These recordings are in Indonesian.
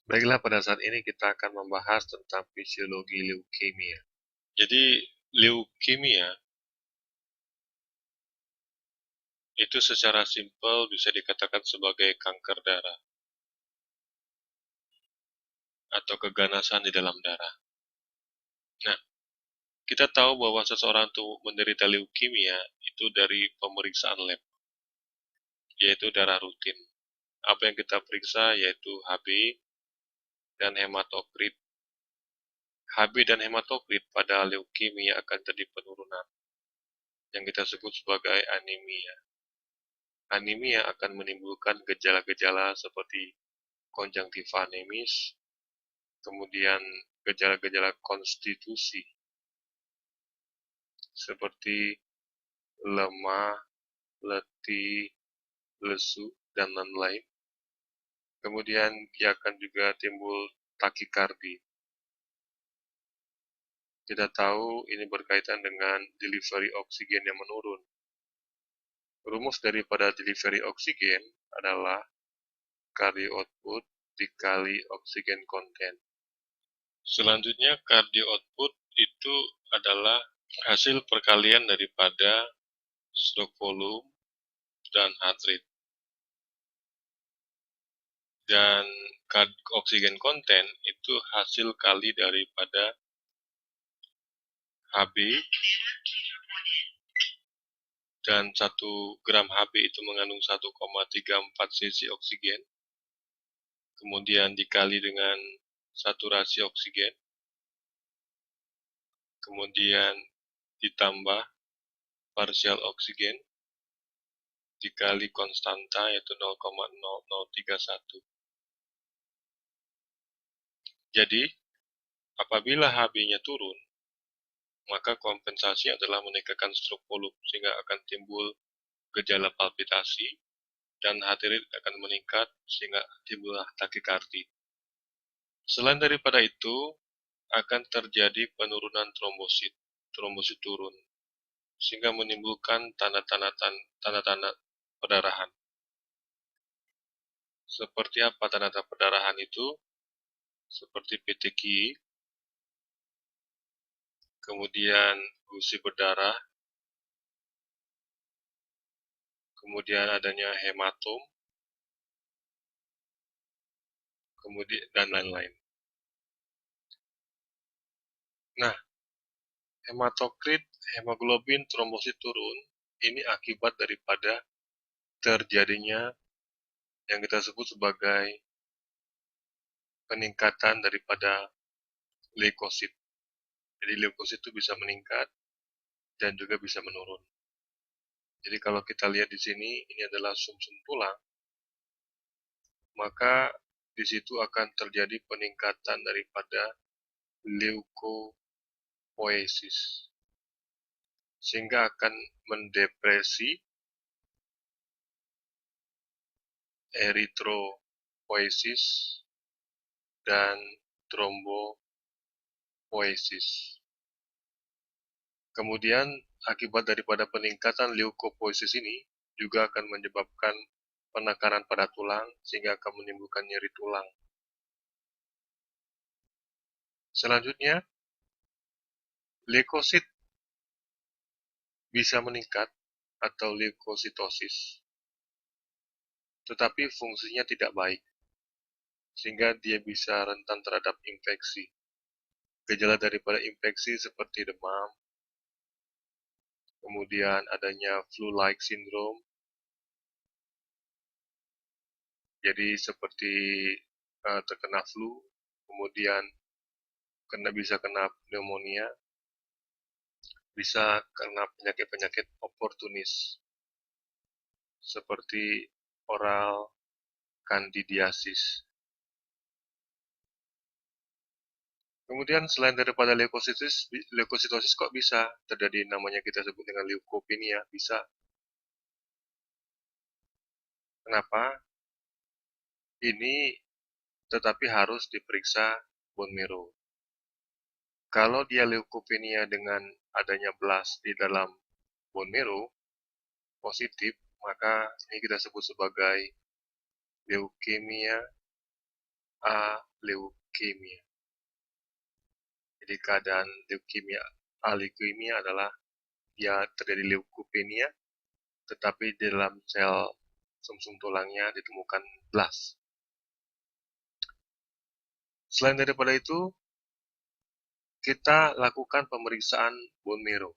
Baiklah, pada saat ini kita akan membahas tentang fisiologi leukemia. Jadi, leukemia itu secara simpel bisa dikatakan sebagai kanker darah atau keganasan di dalam darah. Nah, kita tahu bahwa seseorang itu menderita leukemia itu dari pemeriksaan lab, yaitu darah rutin. Apa yang kita periksa yaitu Hb dan hematokrit. Hb dan hematokrit pada leukemia akan terjadi penurunan, yang kita sebut sebagai anemia. Anemia akan menimbulkan gejala-gejala seperti konjaktiva anemis, kemudian gejala-gejala konstitusi seperti lemah, letih, lesu, dan lain-lain. Kemudian dia akan juga timbul takikardi. Kita tahu ini berkaitan dengan delivery oksigen yang menurun. Rumus daripada delivery oksigen adalah cardio output dikali oksigen content. Selanjutnya, cardio output itu adalah hasil perkalian daripada stroke volume dan heart rate. Dan oksigen content itu hasil kali daripada Hb, dan 1 gram Hb itu mengandung 1,34 cc oksigen, kemudian dikali dengan saturasi oksigen, kemudian ditambah partial oksigen, dikali konstanta yaitu 0,0031. Jadi, apabila Hb-nya turun, maka kompensasi adalah meningkatkan stroke volume, sehingga akan timbul gejala palpitasi, dan heart rate akan meningkat, sehingga timbullah takikardi. Selain daripada itu, akan terjadi penurunan trombosit. Trombosit turun, sehingga menimbulkan tanda-tanda perdarahan. Seperti apa tanda-tanda perdarahan itu? Seperti petekiy, kemudian gusi berdarah, kemudian adanya hematom, kemudian dan lain-lain. Nah, hematokrit, hemoglobin, trombosit turun, ini akibat daripada terjadinya yang kita sebut sebagai peningkatan daripada leukosit. Jadi leukosit itu bisa meningkat dan juga bisa menurun. Jadi kalau kita lihat di sini, ini adalah sumsum tulang, maka di situ akan terjadi peningkatan daripada leukopoiesis, sehingga akan mendepresi eritropoiesis dan trombopoiesis. Kemudian akibat daripada peningkatan leukopoiesis ini juga akan menyebabkan penekanan pada tulang, sehingga akan menimbulkan nyeri tulang. Selanjutnya, leukosit bisa meningkat atau leukositosis, tetapi fungsinya tidak baik, sehingga dia bisa rentan terhadap infeksi. Gejala daripada infeksi seperti demam, kemudian adanya flu-like syndrome, jadi seperti terkena flu, kemudian bisa kena pneumonia, bisa kena penyakit-penyakit oportunis, seperti oral candidiasis. Kemudian selain daripada leukositosis kok bisa terjadi namanya kita sebut dengan leukopenia, bisa. Kenapa? Ini tetapi harus diperiksa bone marrow. Kalau dia leukopenia dengan adanya blast di dalam bone marrow positif, maka ini kita sebut sebagai leukemia leukemia. Jadi keadaan leukemia adalah dia terjadi leukopenia, tetapi di dalam sel sumsum tulangnya ditemukan blast. Selain daripada itu, kita lakukan pemeriksaan bone marrow.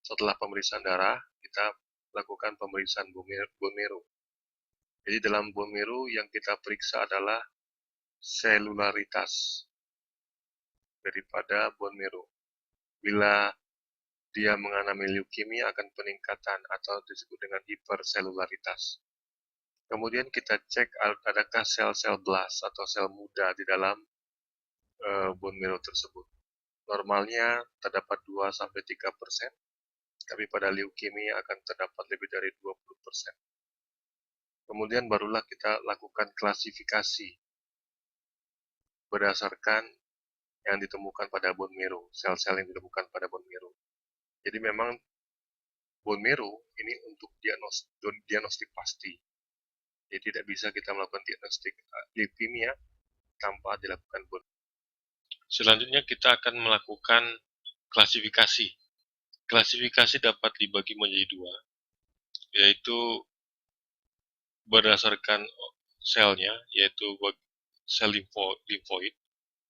Setelah pemeriksaan darah, kita lakukan pemeriksaan bone marrow. Jadi dalam bone marrow yang kita periksa adalah selularitas daripada bone marrow. Bila dia mengalami leukemia akan peningkatan atau disebut dengan hiperselularitas. Kemudian kita cek adakah sel-sel blast atau sel muda di dalam bone marrow tersebut. Normalnya terdapat 2-3%, tapi pada leukemia akan terdapat lebih dari 20%. Kemudian barulah kita lakukan klasifikasi berdasarkan yang ditemukan pada bone marrow, sel-sel yang ditemukan pada bone marrow. Jadi memang bone marrow ini untuk diagnostik pasti. Jadi tidak bisa kita melakukan diagnostik leukemia tanpa dilakukan bone. Selanjutnya kita akan melakukan klasifikasi. Klasifikasi dapat dibagi menjadi dua, yaitu berdasarkan selnya, yaitu sel limfoid,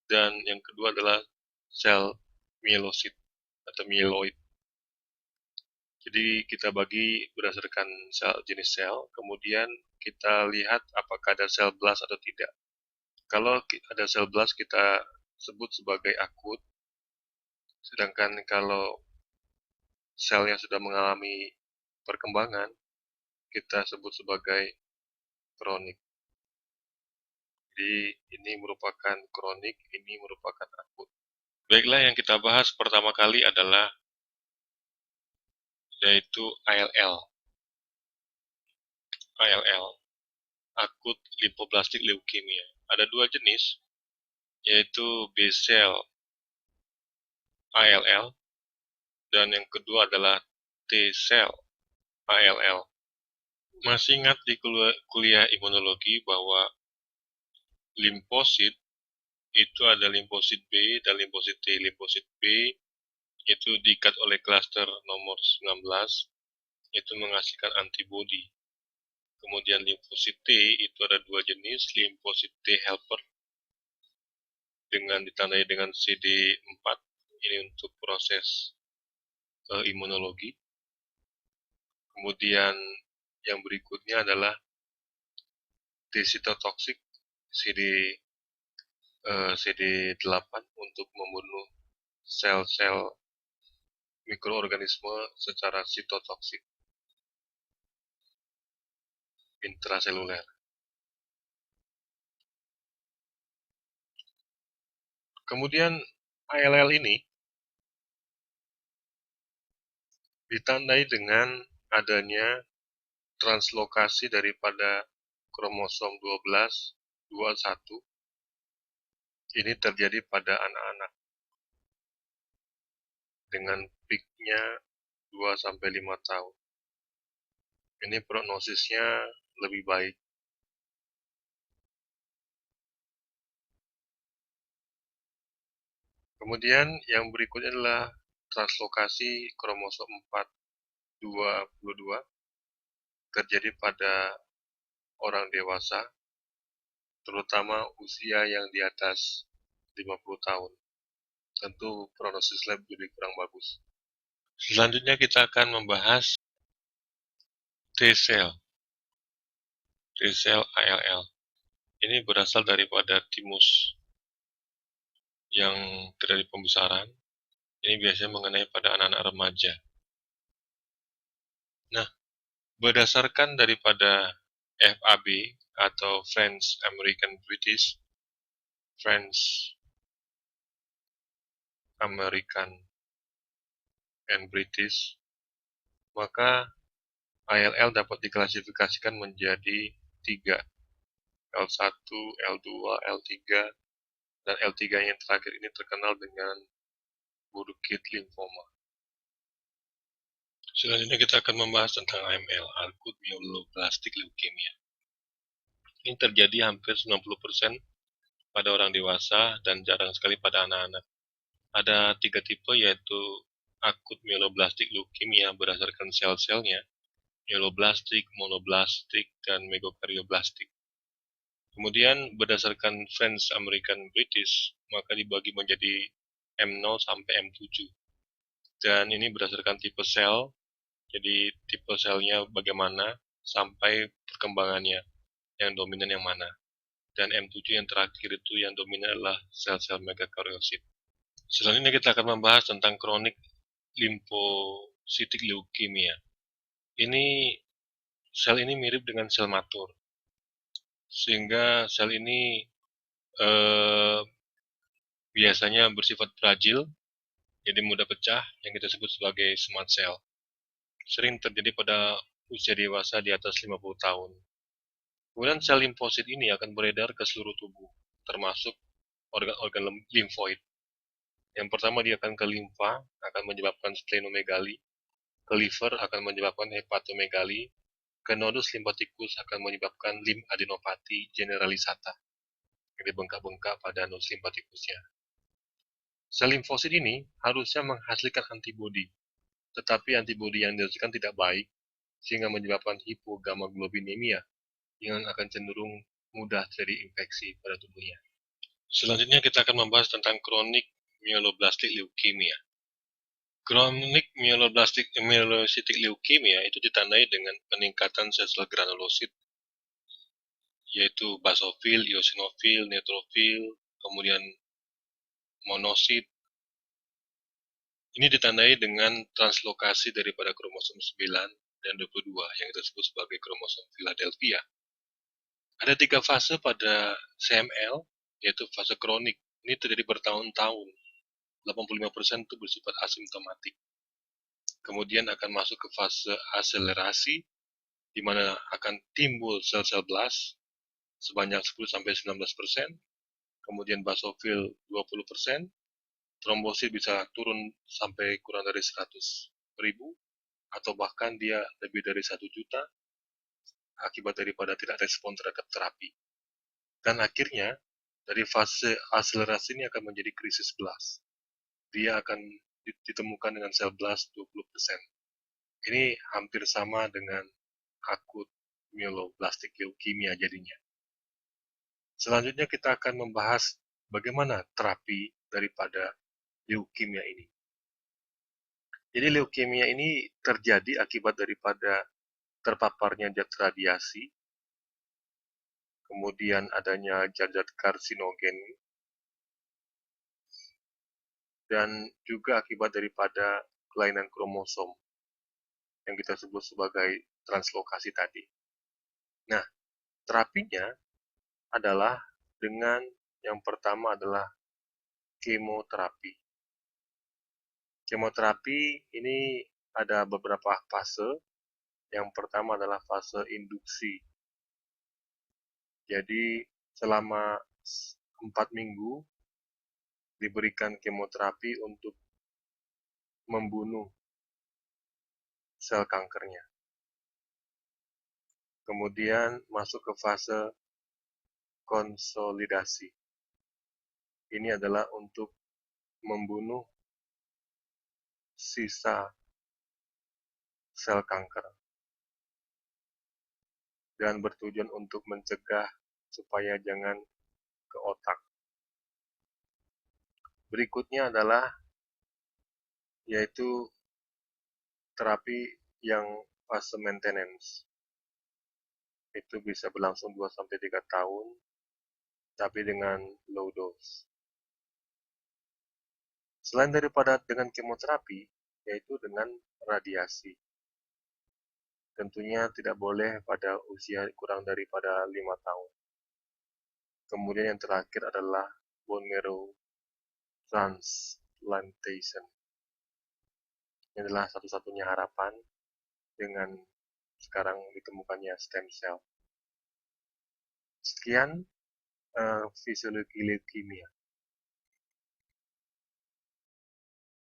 dan yang kedua adalah sel mielosit atau mieloid. Jadi kita bagi berdasarkan jenis sel, kemudian kita lihat apakah ada sel blast atau tidak. Kalau ada sel blast kita sebut sebagai akut, sedangkan kalau selnya sudah mengalami perkembangan, kita sebut sebagai kronik. Jadi ini merupakan kronik, ini merupakan akut. Baiklah, yang kita bahas pertama kali adalah yaitu ALL. ALL, akut lymphoblastic leukemia. Ada dua jenis, yaitu B-cell ALL, dan yang kedua adalah T-cell ALL. Masih ingat di kuliah imunologi bahwa limfosit itu ada limfosit B dan limfosit T. Limfosit B itu diikat oleh klaster nomor 19, itu menghasilkan antibodi. Kemudian limfosit T itu ada dua jenis, limfosit T helper dengan ditandai dengan CD4, ini untuk proses imunologi. Kemudian yang berikutnya adalah T cytotoxic CD8 untuk membunuh sel-sel mikroorganisme secara sitotoksik intraseluler. Kemudian ALL ini ditandai dengan adanya translokasi daripada kromosom 12-21. Ini terjadi pada anak-anak dengan peaknya 2-5 tahun. Ini prognosisnya lebih baik. Kemudian yang berikutnya adalah translokasi kromosom 4-22 terjadi pada orang dewasa, terutama usia yang di atas 50 tahun. Tentu prognosis lebih kurang bagus. Selanjutnya kita akan membahas T-cell ALL. Ini berasal daripada timus yang terjadi pembesaran. Ini biasanya mengenai pada anak-anak remaja. Nah, berdasarkan daripada FAB atau French American British, French American and British, maka ALL dapat diklasifikasikan menjadi 3, L1, L2, L3, dan L3 yang terakhir ini terkenal dengan Burkitt lymphoma. Selanjutnya kita akan membahas tentang AML, akut myelodysplastic leukemia. Ini terjadi hampir 90% pada orang dewasa dan jarang sekali pada anak-anak. Ada 3 tipe, yaitu akut myeloblastic leukemia berdasarkan sel-selnya, myeloblastic, monoblastic, dan megakarioblastic. Kemudian berdasarkan French American British, maka dibagi menjadi M0 sampai M7. Dan ini berdasarkan tipe sel, jadi tipe selnya bagaimana sampai perkembangannya, yang dominan yang mana. Dan M7 yang terakhir itu yang dominan adalah sel-sel megakariosit. Selanjutnya kita akan membahas tentang kronik limfositik leukemia. Sel ini mirip dengan sel matur, sehingga sel ini biasanya bersifat fragil, jadi mudah pecah, yang kita sebut sebagai smart cell. Sering terjadi pada usia dewasa di atas 50 tahun. Kemudian sel limfosit ini akan beredar ke seluruh tubuh, termasuk organ-organ limfoid. Yang pertama dia akan ke limfa, akan menyebabkan splenomegali, ke liver akan menyebabkan hepatomegali, ke nodus limfatikus akan menyebabkan lymphadenopathy generalisata, jadi bengkak-bengkak pada nodus limfatikusnya. Sel limfosit ini harusnya menghasilkan antibodi, tetapi antibodi yang dihasilkan tidak baik, sehingga menyebabkan hipogammaglobulinemia yang akan cenderung mudah terjadi infeksi pada tubuhnya. Selanjutnya kita akan membahas tentang kronik myeloblastic leukemia. Kronik myelocytic leukemia itu ditandai dengan peningkatan sel-sel granulosit, yaitu basofil, eosinofil, neutrofil, kemudian monosit. Ini ditandai dengan translokasi daripada kromosom 9 dan 22 yang kita sebut sebagai kromosom Philadelphia. Ada 3 fase pada CML, yaitu fase kronik. Ini terjadi bertahun-tahun. 85% itu bersifat asimptomatik. Kemudian akan masuk ke fase akselerasi, di mana akan timbul sel-sel blast sebanyak 10-19%, kemudian basofil 20%, trombosit bisa turun sampai kurang dari 100.000, atau bahkan dia lebih dari 1 juta, akibat daripada tidak respon terhadap terapi. Dan akhirnya, dari fase akselerasi ini akan menjadi krisis blast. Dia akan ditemukan dengan sel blast 20%. Ini hampir sama dengan akut myeloblastic leukemia jadinya. Selanjutnya kita akan membahas bagaimana terapi daripada leukemia ini. Jadi leukemia ini terjadi akibat daripada terpaparnya zat radiasi, kemudian adanya zat-zat karsinogen, dan juga akibat daripada kelainan kromosom yang kita sebut sebagai translokasi tadi. Nah, terapinya adalah dengan yang pertama adalah kemoterapi. Kemoterapi ini ada beberapa fase. Yang pertama adalah fase induksi. Jadi selama 4 minggu diberikan kemoterapi untuk membunuh sel kankernya. Kemudian masuk ke fase konsolidasi. Ini adalah untuk membunuh sisa sel kanker dan bertujuan untuk mencegah supaya jangan ke otak. Berikutnya adalah yaitu terapi yang fase maintenance. Itu bisa berlangsung 2-3 tahun, tapi dengan low dose. Selain daripada dengan kemoterapi, yaitu dengan radiasi. Tentunya tidak boleh pada usia kurang daripada 5 tahun. Kemudian yang terakhir adalah bone marrow transplantation. Ini adalah satu-satunya harapan dengan sekarang ditemukannya stem cell. Sekian fisiologi leukemia.